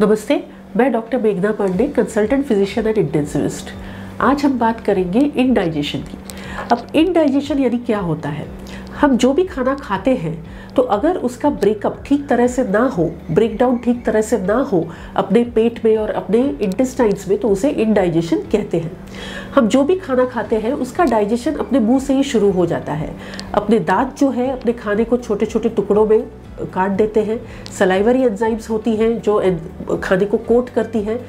नमस्ते, मैं डॉक्टर मेघना Pandey, consultant physician and intensivist. आज हम बात करेंगे इंडाइजेशन की। अब इंडाइजेशन यानी क्या होता है? हम जो भी खाना खाते हैं तो अगर उसका ब्रेकअप ठीक तरह से ना हो, ब्रेकडाउन ठीक तरह से ना हो अपने पेट में और अपने इंटेस्टाइन्स में, तो उसे इंडाइजेशन कहते हैं। हम जो भी खाना खाते हैं उसका डाइजेशन अपने मुंह से ही शुरू हो जाता है। अपने दांत जो है अपने खाने को छोटे छोटे टुकड़ों में काट देते हैं। सलाइवरी एंजाइम्स होती हैं जो खाने को कोट करती हैं।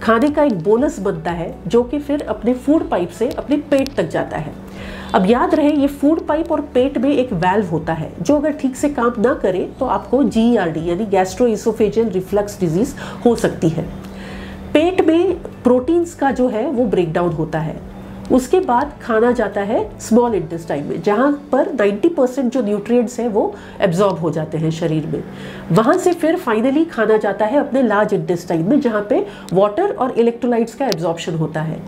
खाने का एक बोलस बनता है जो कि फिर अपने फूड पाइप से अपने पेट तक जाता है। अब याद रहे, ये फूड पाइप और पेट में एक वाल्व होता है जो अगर ठीक से काम ना करे तो आपको GERD यानी गैस्ट्रोइसोफेजियल रिफ्लक्स डिजीज हो सकती है। पेट में प्रोटीन्स का जो है वो ब्रेकडाउन होता है। उसके बाद खाना जाता है स्मॉल इंटेस्टाइन में, जहाँ पर 90% जो न्यूट्रिएंट्स हैं वो एब्जॉर्ब हो जाते हैं शरीर में। वहाँ से फिर फाइनली खाना जाता है अपने लार्ज इंटेस्टाइन में, जहाँ पे वाटर और इलेक्ट्रोलाइट्स का एब्जॉर्प्शन होता है।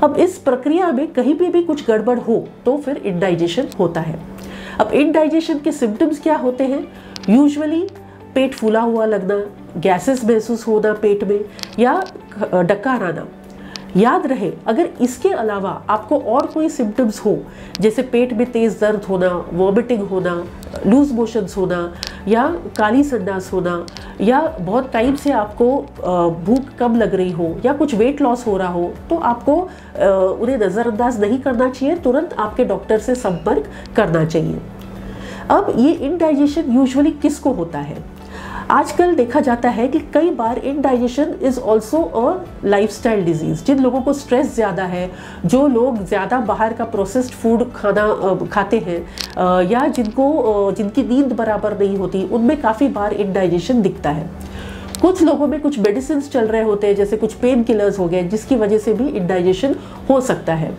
अब इस प्रक्रिया में कहीं पे भी कुछ गड़बड़ हो तो फिर इंडाइजेशन होता है। अब इंडाइजेशन के सिम्टम्स क्या होते हैं? यूजुअली पेट फूला हुआ लगना, गैसेस महसूस होना पेट में, या डकार आना। याद रहे, अगर इसके अलावा आपको और कोई सिम्टम्स हो, जैसे पेट में तेज दर्द होना, वॉमिटिंग होना, लूज मोशंस होना, या काली संडास होना, या बहुत टाइम से आपको भूख कम लग रही हो, या कुछ वेट लॉस हो रहा हो, तो आपको उन्हें नज़रअंदाज नहीं करना चाहिए, तुरंत आपके डॉक्टर से संपर्क करना चाहिए। अब ये इंडाइजेशन यूजुअली किसको होता है? आजकल देखा जाता है कि कई बार indigestion is also a lifestyle disease. जिन लोगों को स्ट्रेस ज़्यादा है, जो लोग ज़्यादा बाहर का प्रोसेस्ड फूड खाना खाते हैं, या जिनकी नींद बराबर नहीं होती, उनमें काफ़ी बार इंडाइजेशन दिखता है। कुछ लोगों में कुछ मेडिसिन चल रहे होते हैं, जैसे कुछ पेन किलर्स हो गए, जिसकी वजह से भी इंडाइजेशन हो सकता है।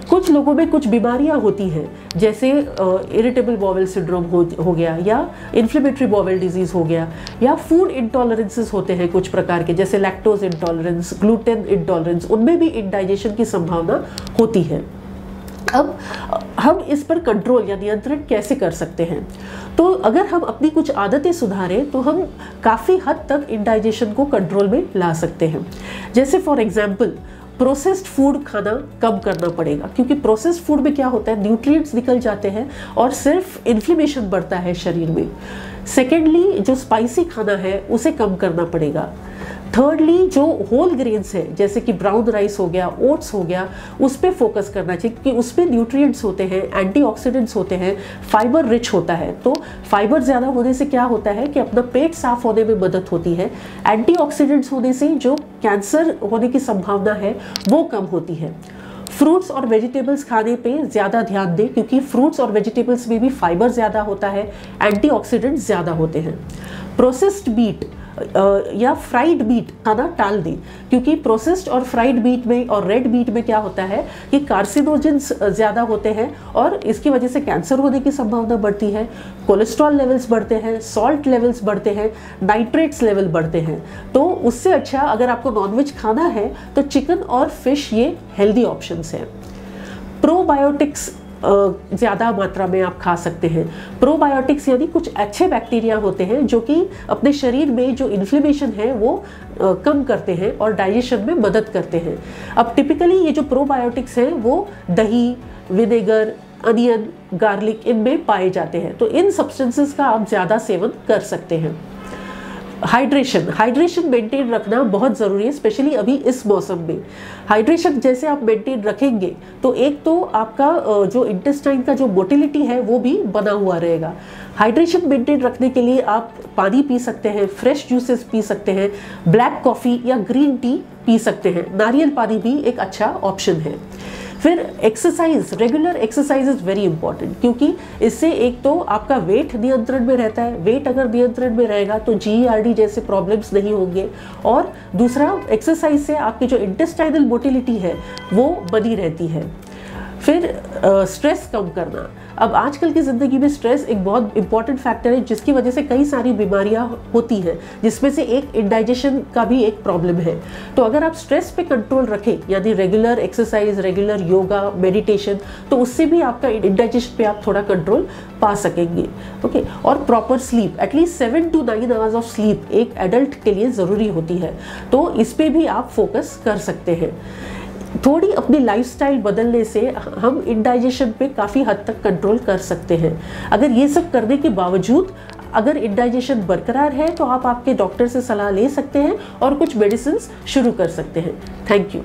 कुछ लोगों में कुछ बीमारियां होती हैं, जैसे इरिटेबल बॉवेल सिंड्रोम हो गया, या इन्फ्लेमेटरी बॉवेल डिजीज हो गया, या फूड इंटॉलरेंसेस होते हैं कुछ प्रकार के, जैसे लैक्टोज इंटॉलरेंस, ग्लूटेन इंटॉलरेंस, उनमें भी इंडाइजेशन की संभावना होती है। अब हम इस पर कंट्रोल या नियंत्रण कैसे कर सकते हैं? तो अगर हम अपनी कुछ आदतें सुधारें तो हम काफ़ी हद तक इंडाइजेशन को कंट्रोल में ला सकते हैं। जैसे फॉर एग्जाम्पल, प्रोसेस्ड फूड खाना कम करना पड़ेगा, क्योंकि प्रोसेस्ड फूड में क्या होता है, न्यूट्रिएंट्स निकल जाते हैं और सिर्फ इन्फ्लेमेशन बढ़ता है शरीर में। सेकेंडली, जो स्पाइसी खाना है उसे कम करना पड़ेगा। थर्डली, जो होल ग्रेन्स है जैसे कि ब्राउन राइस हो गया, ओट्स हो गया, उस पर फोकस करना चाहिए, क्योंकि उसमें न्यूट्रिएंट्स होते हैं, एंटीऑक्सीडेंट्स होते हैं, फाइबर रिच होता है। तो फाइबर ज़्यादा होने से क्या होता है कि अपना पेट साफ होने में मदद होती है। एंटीऑक्सीडेंट्स होने से जो कैंसर होने की संभावना है वो कम होती है। फ्रूट्स और वेजिटेबल्स खाने पे ज़्यादा ध्यान दें, क्योंकि फ्रूट्स और वेजिटेबल्स में भी फाइबर ज़्यादा होता है, एंटीऑक्सीडेंट्स ज़्यादा होते हैं। प्रोसेस्ड मीट या फ्राइड मीट खाना टाल दें, क्योंकि प्रोसेस्ड और फ्राइड मीट में और रेड मीट में क्या होता है कि कार्सिनोजेंस ज़्यादा होते हैं और इसकी वजह से कैंसर होने की संभावना बढ़ती है। कोलेस्ट्रॉल लेवल्स बढ़ते हैं, सॉल्ट लेवल्स बढ़ते हैं, नाइट्रेट्स लेवल बढ़ते हैं। तो उससे अच्छा अगर आपको नॉनवेज खाना है तो चिकन और फिश ये हेल्दी ऑप्शंस हैं। प्रोबायोटिक्स ज़्यादा मात्रा में आप खा सकते हैं। प्रोबायोटिक्स यानी कुछ अच्छे बैक्टीरिया होते हैं जो कि अपने शरीर में जो इन्फ्लेमेशन है वो कम करते हैं और डाइजेशन में मदद करते हैं। अब टिपिकली ये जो प्रोबायोटिक्स हैं वो दही, विनेगर, अनियन, गार्लिक, इनमें पाए जाते हैं। तो इन सब्सटेंसेस का आप ज़्यादा सेवन कर सकते हैं। हाइड्रेशन मेंटेन रखना बहुत ज़रूरी है, स्पेशली अभी इस मौसम में। हाइड्रेशन जैसे आप मेंटेन रखेंगे तो एक तो आपका जो इंटेस्टाइन का जो मोटिलिटी है वो भी बना हुआ रहेगा। हाइड्रेशन मेंटेन रखने के लिए आप पानी पी सकते हैं, फ्रेश जूसेस पी सकते हैं, ब्लैक कॉफ़ी या ग्रीन टी पी सकते हैं। नारियल पानी भी एक अच्छा ऑप्शन है। फिर exercise, regular exercise is very important, क्योंकि इससे एक तो आपका वेट नियंत्रण में रहता है। वेट अगर नियंत्रण में रहेगा तो GERD जैसे प्रॉब्लम्स नहीं होंगे, और दूसरा एक्सरसाइज से आपकी जो इंटेस्टाइनल मोटिलिटी है वो बनी रहती है। फिर स्ट्रेस कम करना। अब आजकल की ज़िंदगी में स्ट्रेस एक बहुत इंपॉर्टेंट फैक्टर है जिसकी वजह से कई सारी बीमारियां होती हैं, जिसमें से एक इंडाइजेशन का भी एक प्रॉब्लम है। तो अगर आप स्ट्रेस पे कंट्रोल रखें, यानी regular exercise, regular yoga, meditation, तो उससे भी आपका इंडाइजेशन पे आप थोड़ा कंट्रोल पा सकेंगे। ओके, और proper sleep, at least 7 to 9 hours of sleep एक एडल्ट के लिए ज़रूरी होती है, तो इस पे भी आप फोकस कर सकते हैं। थोड़ी अपनी लाइफस्टाइल बदलने से हम इंडाइजेशन पे काफ़ी हद तक कंट्रोल कर सकते हैं। अगर ये सब करने के बावजूद अगर इंडाइजेशन बरकरार है तो आप आपके डॉक्टर से सलाह ले सकते हैं और कुछ मेडिसिन शुरू कर सकते हैं। Thank you.